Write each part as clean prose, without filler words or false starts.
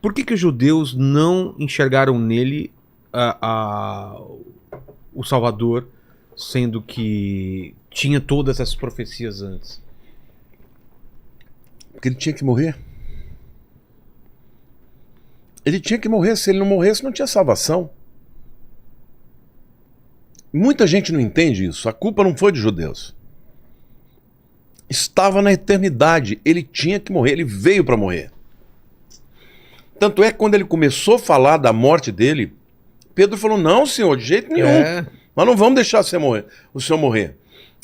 Por que os judeus não enxergaram nele o Salvador, sendo que tinha todas essas profecias antes? Porque ele tinha que morrer. Ele tinha que morrer. Se ele não morresse, não tinha salvação. Muita gente não entende isso. A culpa não foi dos judeus. Estava na eternidade. Ele tinha que morrer. Ele veio para morrer. Tanto é que quando ele começou a falar da morte dele, Pedro falou, não, senhor, de jeito nenhum. Nós não vamos deixar o senhor morrer.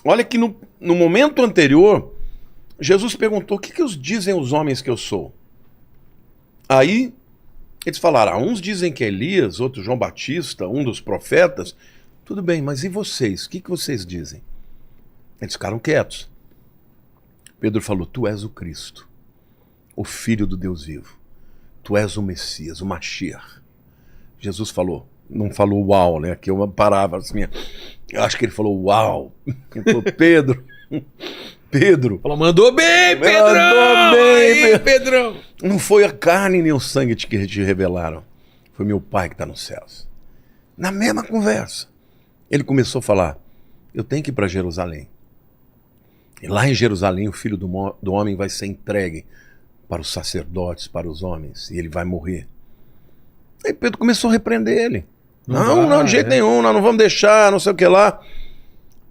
Olha que no momento anterior, Jesus perguntou, o que dizem os homens que eu sou? Aí, eles falaram, uns dizem que é Elias, outro João Batista, um dos profetas. Tudo bem, mas e vocês? O que vocês dizem? Eles ficaram quietos. Pedro falou, tu és o Cristo, o Filho do Deus vivo. Tu és o Messias, o Mashiach. Jesus falou, não falou uau, né? Aqui é uma palavra assim, eu acho que ele falou uau. Ele falou, Pedro. Falou, mandou bem, Pedrão! Mandou bem, aí, Pedrão! Não foi a carne nem o sangue que te revelaram. Foi meu Pai que está nos céus. Na mesma conversa, ele começou a falar, eu tenho que ir para Jerusalém. E lá em Jerusalém o Filho do Homem vai ser entregue para os sacerdotes, para os homens, e ele vai morrer. Aí Pedro começou a repreender ele. Não, de jeito nenhum, nós não vamos deixar, não sei o que lá.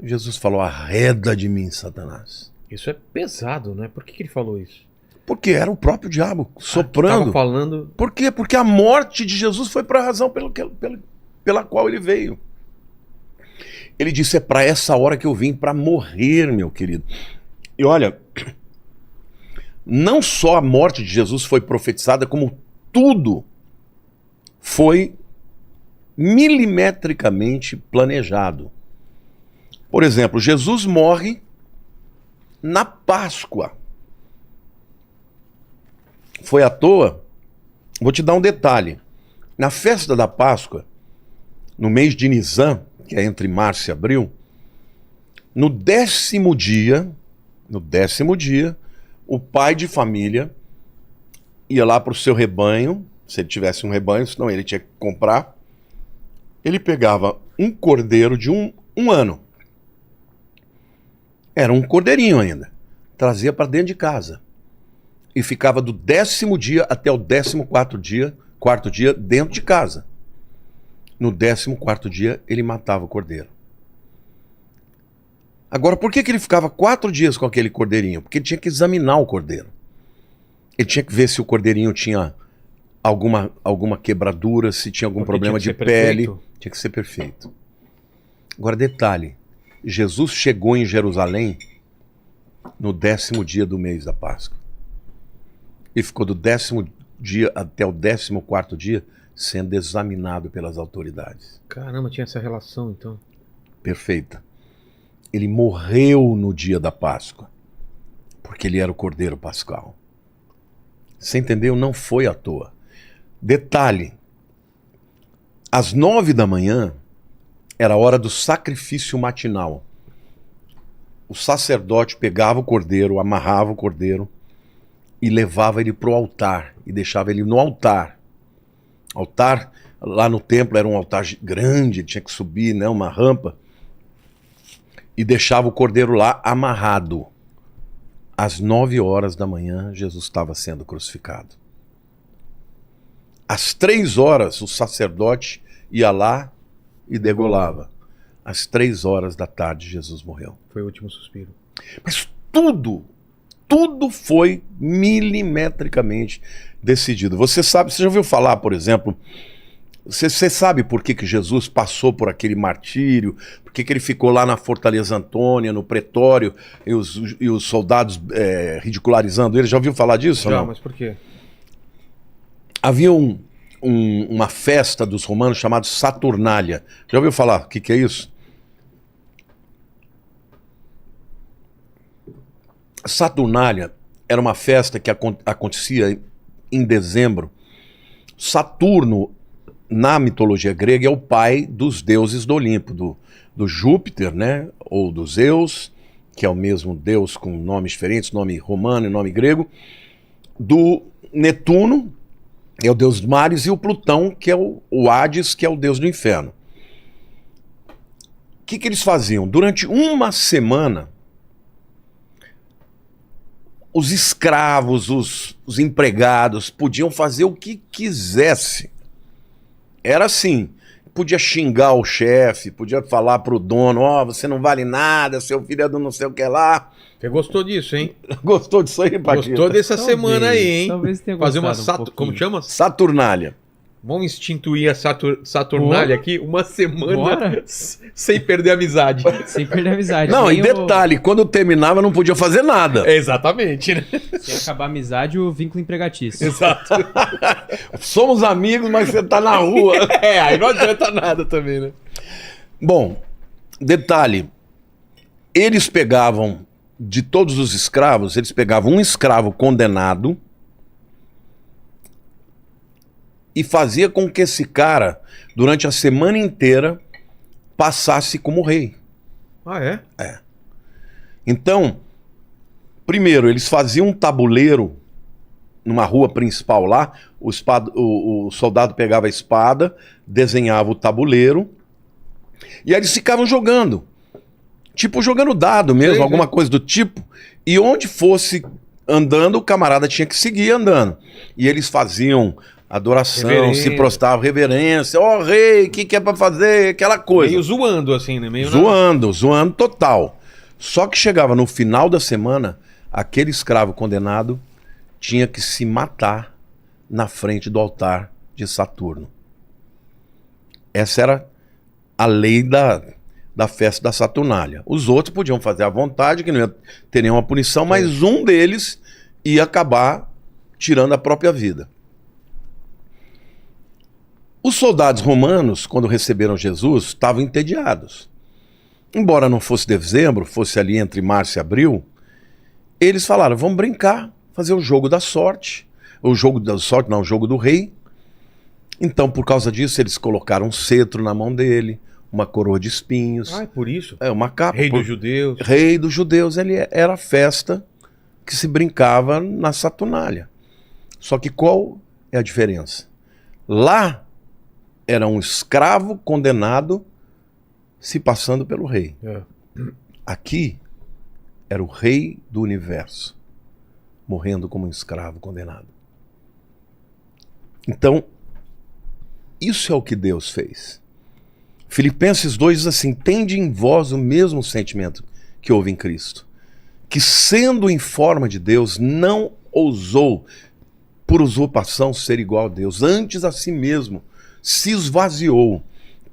Jesus falou, arreda de mim, Satanás. Isso é pesado, né? Por que ele falou isso? Porque era o próprio diabo soprando. Tava falando... Por quê? Porque a morte de Jesus foi para a razão pela qual ele veio. Ele disse, é para essa hora que eu vim, para morrer, meu querido. E olha, não só a morte de Jesus foi profetizada, como tudo foi milimetricamente planejado. Por exemplo, Jesus morre na Páscoa. Foi à toa? Vou te dar um detalhe. Na festa da Páscoa, no mês de Nisan, que é entre março e abril, no 10º dia, o pai de família ia lá para o seu rebanho, se ele tivesse um rebanho, senão ele tinha que comprar. Ele pegava um cordeiro de um ano. Era um cordeirinho ainda. Trazia para dentro de casa. E ficava do 10º dia até o 14º dia dentro de casa. No 14º dia, ele matava o cordeiro. Agora, por que ele ficava 4 dias com aquele cordeirinho? Porque ele tinha que examinar o cordeiro. Ele tinha que ver se o cordeirinho tinha alguma quebradura, se tinha algum problema de pele. Tinha que ser perfeito. Agora, detalhe. Jesus chegou em Jerusalém no 10º dia do mês da Páscoa. E ficou do 10º dia até o 14º dia sendo examinado pelas autoridades. Caramba, tinha essa relação então. Perfeita. Ele morreu no dia da Páscoa, porque ele era o Cordeiro Pascal. Você entendeu? Não foi à toa. Detalhe, às 9 da manhã era a hora do sacrifício matinal. O sacerdote pegava o cordeiro, amarrava o cordeiro e levava ele para o altar e deixava ele no altar. Altar, lá no templo era um altar grande, tinha que subir, né, uma rampa, e deixava o cordeiro lá amarrado. Às 9 horas da manhã, Jesus estava sendo crucificado. Às 3 horas, o sacerdote ia lá e degolava. Às 3 horas da tarde, Jesus morreu. Foi o último suspiro. Mas tudo foi milimetricamente decidido. Você já ouviu falar, por exemplo, você sabe por que Jesus passou por aquele martírio, por que ele ficou lá na Fortaleza Antônia, no pretório, e os soldados ridicularizando ele? Já ouviu falar disso? Já, ou não? mas por quê? Havia uma festa dos romanos chamada Saturnália. Já ouviu falar o que é isso? Saturnália era uma festa que acontecia em dezembro. Saturno, na mitologia grega, é o pai dos deuses do Olimpo, do Júpiter, né? Ou do Zeus, que é o mesmo deus com nomes diferentes, nome romano e nome grego, do Netuno, é o deus dos mares, e o Plutão, que é o Hades, que é o deus do inferno. O que eles faziam? Durante uma semana, os escravos, os empregados podiam fazer o que quisesse. Era assim, podia xingar o chefe, podia falar pro dono, ó, você não vale nada, seu filho é do não sei o que lá. Você gostou disso, hein? Gostou disso aí, Paquito? Gostou dessa semana aí, hein? Talvez tenha Fazer gostado uma como chama? Saturnália. Vamos instituir a Saturnália aqui uma semana Bora. sem perder a amizade. Sem perder a amizade. Não, Nem e detalhe, quando terminava não podia fazer nada. Exatamente, né? Se acabar a amizade, o vínculo empregatício. Exato. Somos amigos, mas você tá na rua. Aí não adianta nada também, né? Bom, detalhe, eles pegavam, de todos os escravos, eles pegavam um escravo condenado e fazia com que esse cara, durante a semana inteira, passasse como rei. Ah, é? Então, primeiro, eles faziam um tabuleiro numa rua principal lá, o soldado pegava a espada, desenhava o tabuleiro, e aí eles ficavam jogando. Tipo, jogando dado mesmo, Sim, alguma coisa do tipo. E onde fosse andando, o camarada tinha que seguir andando. E eles faziam adoração, Reverência. se prostravam, reverência. Ó, rei, o que é pra fazer? Aquela coisa. Meio zoando, assim, né? Meio Zoando total. Só que chegava no final da semana, aquele escravo condenado tinha que se matar na frente do altar de Saturno. Essa era a lei da festa da Saturnália. Os outros podiam fazer à vontade, que não ia ter nenhuma punição, mas um deles ia acabar tirando a própria vida. Os soldados romanos, quando receberam Jesus, estavam entediados. Embora não fosse dezembro, fosse ali entre março e abril, eles falaram, vamos brincar, fazer o jogo da sorte. O jogo da sorte, não, o jogo do rei. Então, por causa disso, eles colocaram um cetro na mão dele, uma coroa de espinhos. Ah, é por isso? É uma capa. Rei dos judeus. Rei dos judeus, ele era a festa que se brincava na Saturnália. Só que qual é a diferença? Lá era um escravo condenado se passando pelo rei. É. Aqui era o rei do universo, morrendo como um escravo condenado. Então, isso é o que Deus fez. Filipenses 2 diz assim, tende em vós o mesmo sentimento que houve em Cristo, que sendo em forma de Deus, não ousou por usurpação ser igual a Deus, antes a si mesmo se esvaziou,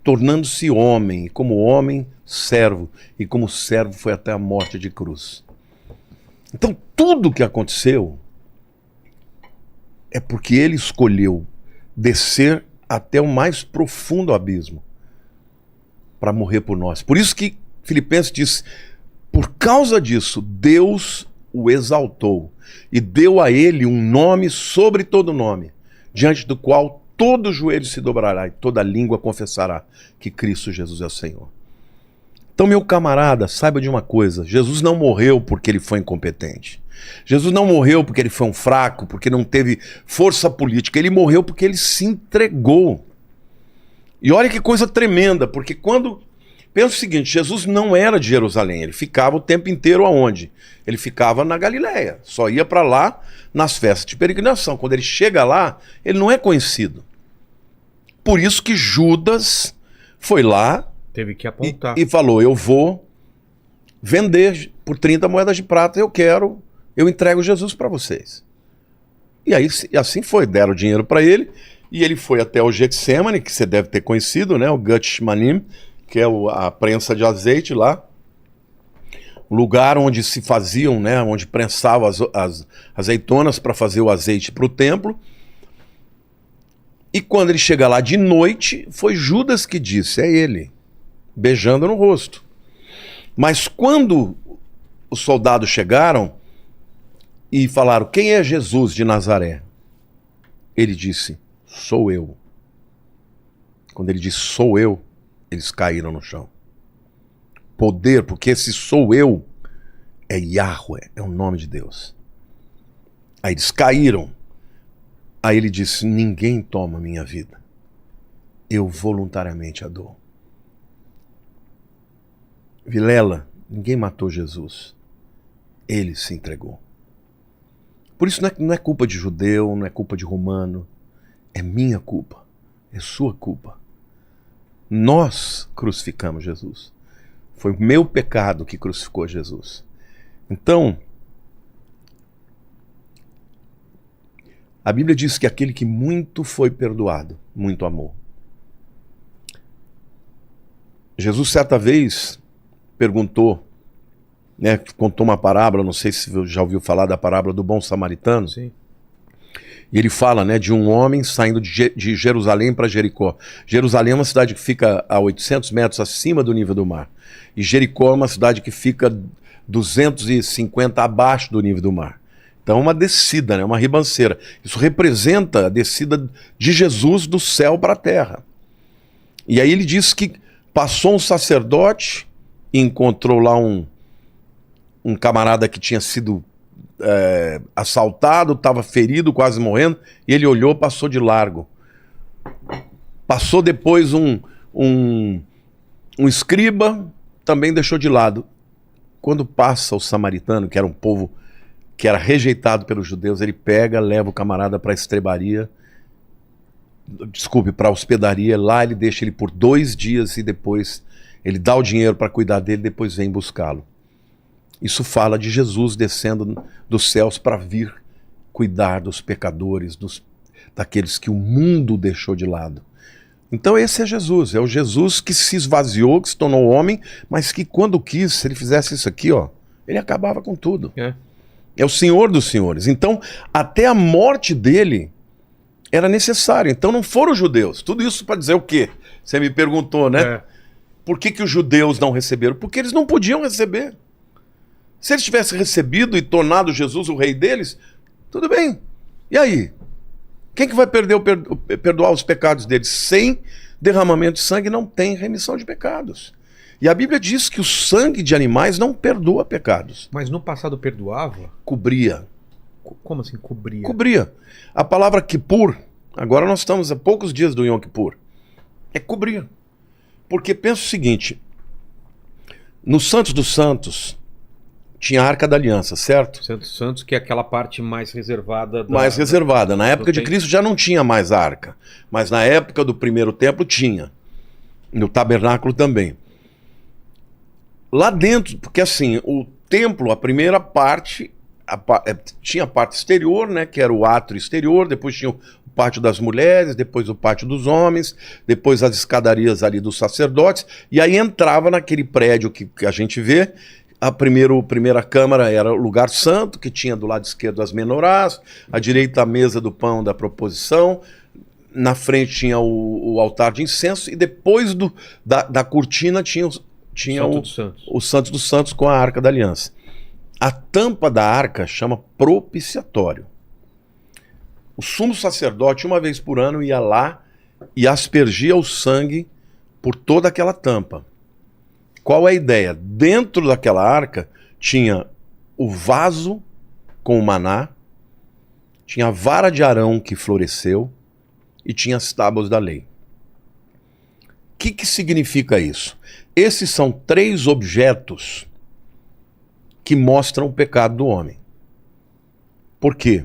tornando-se homem, e como homem, servo, e como servo foi até a morte de cruz. Então tudo o que aconteceu é porque ele escolheu descer até o mais profundo abismo para morrer por nós. Por isso que Filipenses diz, por causa disso, Deus o exaltou e deu a ele um nome sobre todo nome, diante do qual todo joelho se dobrará e toda língua confessará que Cristo Jesus é o Senhor. Então, meu camarada, saiba de uma coisa, Jesus não morreu porque ele foi incompetente. Jesus não morreu porque ele foi um fraco, porque não teve força política. Ele morreu porque ele se entregou. E olha que coisa tremenda, porque quando... Pensa o seguinte, Jesus não era de Jerusalém, ele ficava o tempo inteiro aonde? Ele ficava na Galileia, só ia para lá nas festas de peregrinação. Quando ele chega lá, ele não é conhecido. Por isso que Judas foi lá Teve que apontar. e falou, eu vou vender por 30 moedas de prata, eu entrego Jesus para vocês. E aí assim foi, deram dinheiro para ele, e ele foi até o Getsemane, que você deve ter conhecido, né? O Gethsemanim, que é a prensa de azeite lá, o lugar onde se faziam, né? Onde prensavam as azeitonas para fazer o azeite para o templo. E quando ele chega lá de noite, foi Judas que disse, é ele, beijando no rosto. Mas quando os soldados chegaram e falaram, quem é Jesus de Nazaré? Ele disse, sou eu. Quando ele disse, sou eu, eles caíram no chão. Poder, porque esse sou eu é Yahweh, é o nome de Deus. Aí eles caíram. Aí ele disse: ninguém toma minha vida, eu voluntariamente a dou. Vilela, ninguém matou Jesus, ele se entregou. Por isso não é culpa de judeu, não é culpa de romano, é minha culpa, é sua culpa. Nós crucificamos Jesus. Foi o meu pecado que crucificou Jesus. Então, a Bíblia diz que aquele que muito foi perdoado, muito amou. Jesus certa vez perguntou, né, contou uma parábola, não sei se já ouviu falar da parábola do bom samaritano. Sim. E ele fala, né, de um homem saindo de Jerusalém para Jericó. Jerusalém é uma cidade que fica a 800 metros acima do nível do mar. E Jericó é uma cidade que fica 250 abaixo do nível do mar. Então é uma descida, né, uma ribanceira. Isso representa a descida de Jesus do céu para a terra. E aí ele diz que passou um sacerdote e encontrou lá um camarada que tinha sido assaltado, estava ferido, quase morrendo, e ele olhou, passou de largo. Passou depois um escriba, também deixou de lado. Quando passa o samaritano, que era um povo que era rejeitado pelos judeus, ele pega, leva o camarada para a estrebaria, para a hospedaria, lá ele deixa ele por 2 dias e depois ele dá o dinheiro para cuidar dele, depois vem buscá-lo. Isso fala de Jesus descendo dos céus para vir cuidar dos pecadores, daqueles que o mundo deixou de lado. Então esse é Jesus, é o Jesus que se esvaziou, que se tornou homem, mas que quando quis, se ele fizesse isso aqui, ó, ele acabava com tudo. É o Senhor dos senhores. Então até a morte dele era necessário. Então não foram os judeus. Tudo isso para dizer o quê? Você me perguntou, né? Por que os judeus não receberam? Porque eles não podiam receber. Se eles tivessem recebido e tornado Jesus o rei deles, tudo bem. E aí? Quem que vai perdoar os pecados deles? Sem derramamento de sangue não tem remissão de pecados. E a Bíblia diz que o sangue de animais não perdoa pecados. Mas no passado perdoava? Cobria. Como assim cobria? Cobria. A palavra Kippur, agora nós estamos a poucos dias do Yom Kippur, é cobrir. Porque pensa o seguinte, no Santos dos Santos tinha a Arca da Aliança, certo? Santos, que é aquela parte mais reservada. Mais reservada. Na época de Cristo já não tinha mais a arca, mas na época do primeiro templo tinha. No tabernáculo também. Lá dentro, porque assim, o templo, a primeira parte, tinha a parte exterior, né, que era o átrio exterior, depois tinha o pátio das mulheres, depois o pátio dos homens, depois as escadarias ali dos sacerdotes, e aí entrava naquele prédio que a gente vê. A primeira câmara era o lugar santo, que tinha do lado esquerdo as menorás, à direita a mesa do pão da proposição, na frente tinha o altar de incenso, e depois da cortina tinha o Santo dos Santos com a Arca da Aliança. A tampa da arca chama propiciatório. O sumo sacerdote, uma vez por ano, ia lá e aspergia o sangue por toda aquela tampa. Qual é a ideia? Dentro daquela arca tinha o vaso com o maná, tinha a vara de Arão que floresceu e tinha as tábuas da lei. O que significa isso? Esses são 3 objetos que mostram o pecado do homem. Por quê?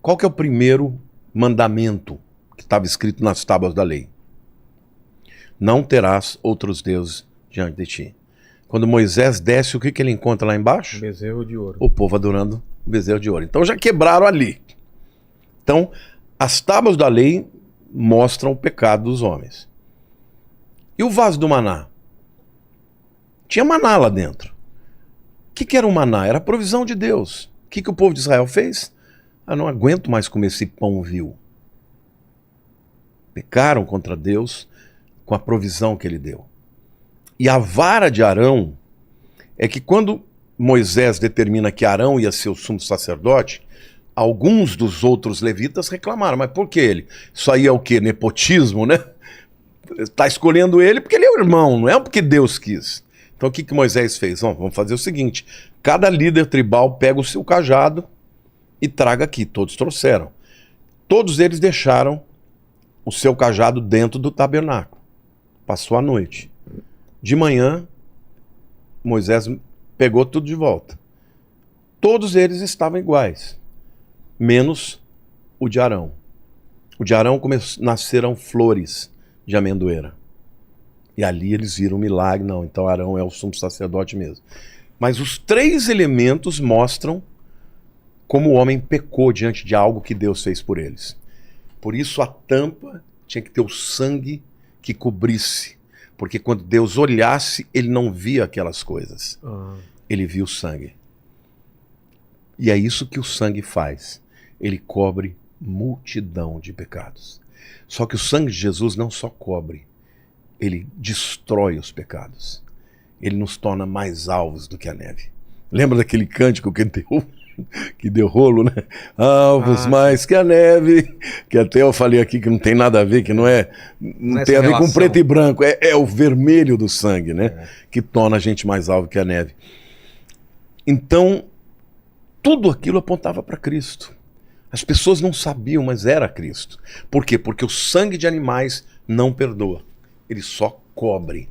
Qual que é o primeiro mandamento que estava escrito nas tábuas da lei? Não terás outros deuses diante de ti. Quando Moisés desce, o que ele encontra lá embaixo? Bezerro de ouro. O povo adorando o bezerro de ouro. Então já quebraram ali. Então, as tábuas da lei mostram o pecado dos homens. E o vaso do maná? Tinha maná lá dentro. O que era o maná? Era a provisão de Deus. O que o povo de Israel fez? Não aguento mais comer esse pão vil. Pecaram contra Deus com a provisão que ele deu. E a vara de Arão é que quando Moisés determina que Arão ia ser o sumo sacerdote, alguns dos outros levitas reclamaram. Mas por que ele? Isso aí é o quê? Nepotismo, né? Está escolhendo ele porque ele é o irmão, não é porque Deus quis. Então o que Moisés fez? Vamos fazer o seguinte, cada líder tribal pega o seu cajado e traga aqui. Todos trouxeram. Todos eles deixaram o seu cajado dentro do tabernáculo. Passou a noite. De manhã, Moisés pegou tudo de volta. Todos eles estavam iguais, menos o de Arão. O de Arão nasceram flores de amendoeira. E ali eles viram um milagre. Não, então Arão é o sumo sacerdote mesmo. Mas os 3 elementos mostram como o homem pecou diante de algo que Deus fez por eles. Por isso a tampa tinha que ter o sangue que cobrisse. Porque quando Deus olhasse, ele não via aquelas coisas. Ele via o sangue. E é isso que o sangue faz. Ele cobre multidão de pecados. Só que o sangue de Jesus não só cobre, ele destrói os pecados. Ele nos torna mais alvos do que a neve. Lembra daquele cântico que deu rolo, né? Alvos mais que a neve. Que até eu falei aqui que não tem nada a ver, que não tem a ver com preto e branco. É o vermelho do sangue, né? Que torna a gente mais alvo que a neve. Então, tudo aquilo apontava para Cristo. As pessoas não sabiam, mas era Cristo. Por quê? Porque o sangue de animais não perdoa. Ele só cobre.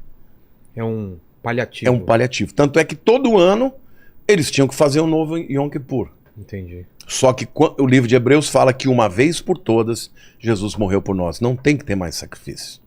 É um paliativo. É um paliativo. Tanto é que todo ano eles tinham que fazer um novo Yom Kippur. Entendi. Só que o livro de Hebreus fala que uma vez por todas Jesus morreu por nós. Não tem que ter mais sacrifício.